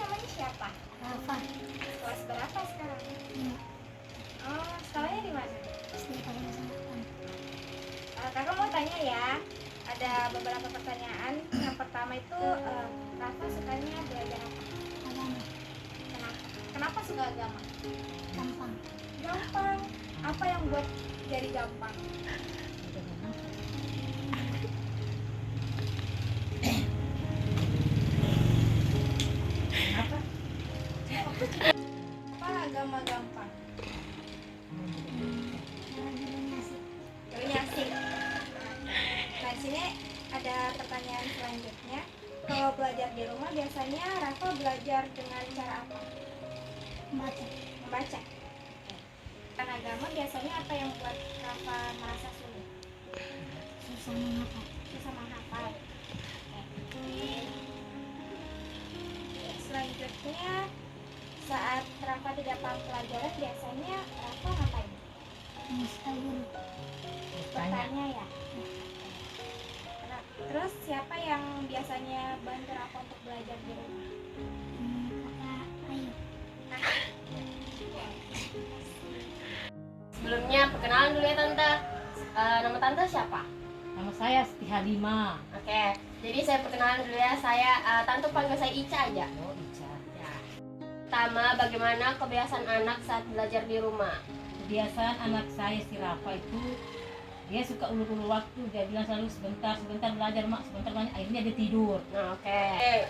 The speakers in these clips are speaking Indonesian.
namanya siapa? Rafa. Kelas berapa sekarang? Iya. Oh, sekolahnya di mana? SD paling selatan. Kakak mau tanya ya. Ada beberapa pertanyaan. Yang pertama itu, Rafa sukanya belajar apa? Agama. Kenapa? Kenapa suka agama? Gampang. Gampang. Apa yang buat jadi gampang? Apa agama gampang? Caranya asik. Dulunya asik. Nah, di sini ada pertanyaan selanjutnya. Kalau belajar di rumah biasanya Rafa belajar dengan cara apa? Membaca. Membaca. Kan agama biasanya apa yang buat Rafa merasa sulit? Susah menghafal. Susah menghafal. Selanjutnya, saat Rafa tidak paham pelajaran biasanya Rafa ngapain? Minta guru. Bertanya ya. Nah, terus siapa yang biasanya bantu Rafa untuk belajar di rumah? Kakak Ayu. Sebelumnya perkenalan dulu ya Tante. Nama Tante siapa? Nama saya Siti Halima. Oke, jadi saya perkenalan dulu ya. Tante panggil saya Ica aja. Oh, Ica. Ya. Pertama, bagaimana kebiasaan anak saat belajar di rumah? Kebiasaan anak saya si Rafa itu dia suka ulur-ulur waktu. Dia bilang selalu sebentar belajar mak, sebentar belajar. Akhirnya dia tidur. Nah, oke.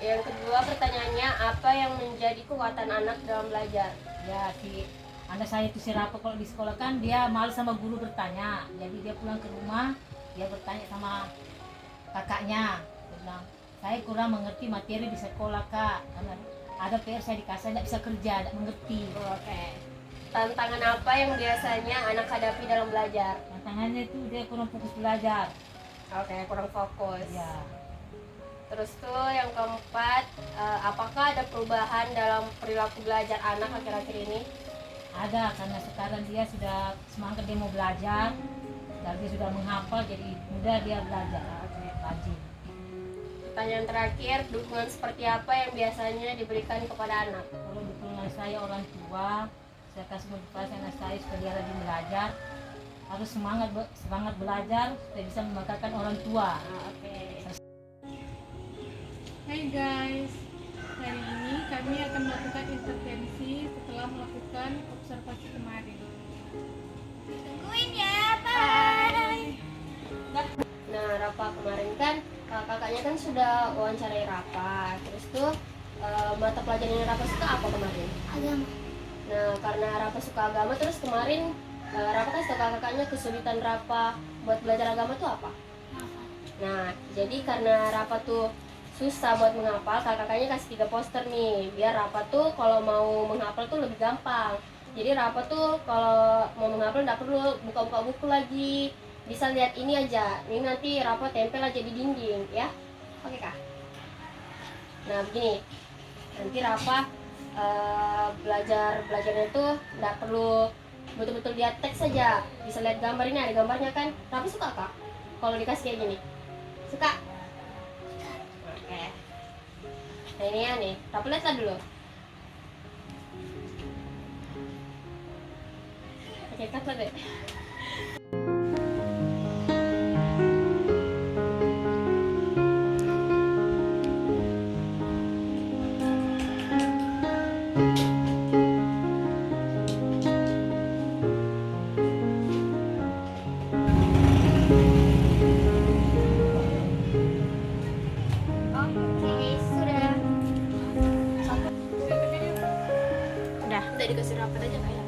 Yang kedua pertanyaannya, apa yang menjadi kekuatan anak dalam belajar? Ya si anak saya itu si Rafa kalau di sekolah kan dia malas sama guru bertanya. Jadi dia pulang ke rumah dia bertanya sama kakaknya. Dia bilang saya kurang mengerti materi di sekolah kak. Karena ada PR saya dikasih nggak bisa kerja, nggak mengerti. Oke. Tantangan apa yang biasanya anak hadapi dalam belajar? Tantangannya itu dia kurang fokus belajar. Oke, kurang fokus. Ya. Terus tuh yang keempat, apakah ada perubahan dalam perilaku belajar anak akhir-akhir ini? Ada, karena sekarang dia sudah semangat dia mau belajar dan dia sudah menghafal, jadi mudah dia belajar. Rajin. Pertanyaan terakhir, dukungan seperti apa yang biasanya diberikan kepada anak? Kalau dukungan saya orang tua, saya kasih motivasi anak saya supaya dia rajin belajar, harus semangat belajar supaya bisa membanggakan orang tua. Oke. Hai guys, hari ini kami akan melakukan intervensi setelah melakukan observasi kemarin. Tungguin ya, bye. Nah, Rafa kemarin kan kakaknya kan sudah wawancarai Rafa. Terus tuh mata pelajaran yang Rafa suka apa kemarin? Agama. Nah, karena Rafa suka agama, terus kemarin Rafa kasih tau kakaknya kesulitan Rafa buat belajar agama tuh apa? Rafa. Nah, jadi karena Rafa tuh susah buat menghafal, kakaknya kasih 3 poster nih, biar Rafa tuh kalau mau menghafal tuh lebih gampang. Jadi Rafa tuh kalau mau menghafal nggak perlu buka-buka buku lagi, bisa lihat ini aja. Ini nanti Rafa tempel aja di dinding ya. Oke kak? Nah begini, nanti Rafa belajarnya tuh nggak perlu betul-betul lihat teks saja, bisa lihat gambar. Ini ada gambarnya kan. Rafa suka kak kalau dikasih kayak gini? Suka? Oke. Nah ini ya nih, Rafa lihatlah dulu. Oke, cut lah deh. Oke, sudah. Udah dikasih rapat aja kayak.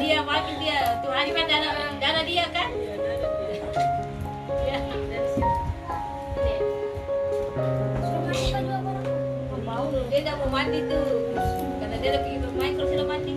Dia makin dia tuh hari kan dana dia kan? Ya, dari situ. Sudah mandi baju apa? Mau dia nggak mau mandi tuh, karena dia lagi bermain kalau sudah mandi.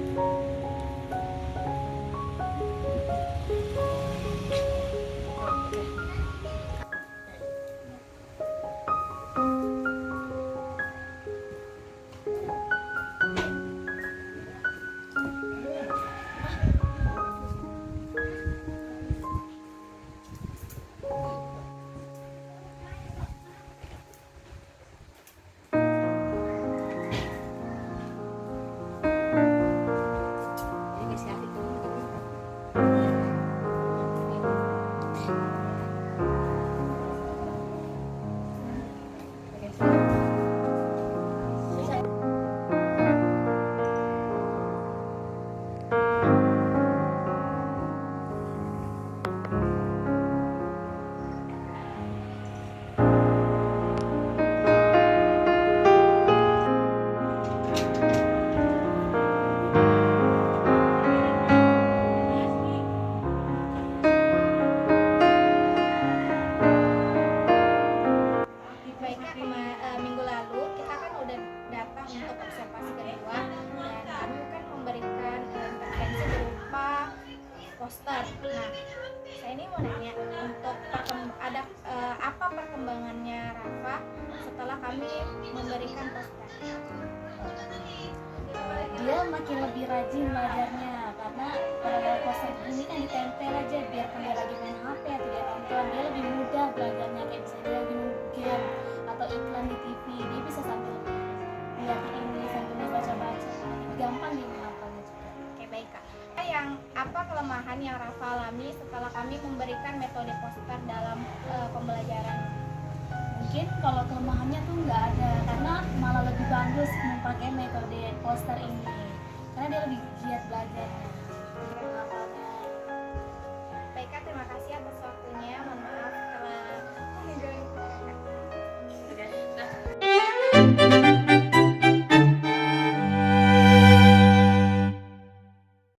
Nah, saya ini mau nanya untuk apa perkembangannya Rafa setelah kami memberikan poster? Dia makin lebih rajin belajarnya karena kalau poster ini kan ditempel aja, biarkan dia lagi main HP atau dia nonton, dia lebih mudah belajarnya. Kayak bisa dia lagi nunggu game atau iklan di TV, dia bisa sambil lihat ini sambil baca-baca, lebih gampang dia menghafalnya juga. Oke, baik Kak. Apa kelemahan yang Rafa alami setelah kami memberikan metode poster dalam pembelajaran? Mungkin kalau kelemahannya tuh nggak ada, karena malah lebih bagus memakai metode poster ini karena dia lebih giat belajarnya.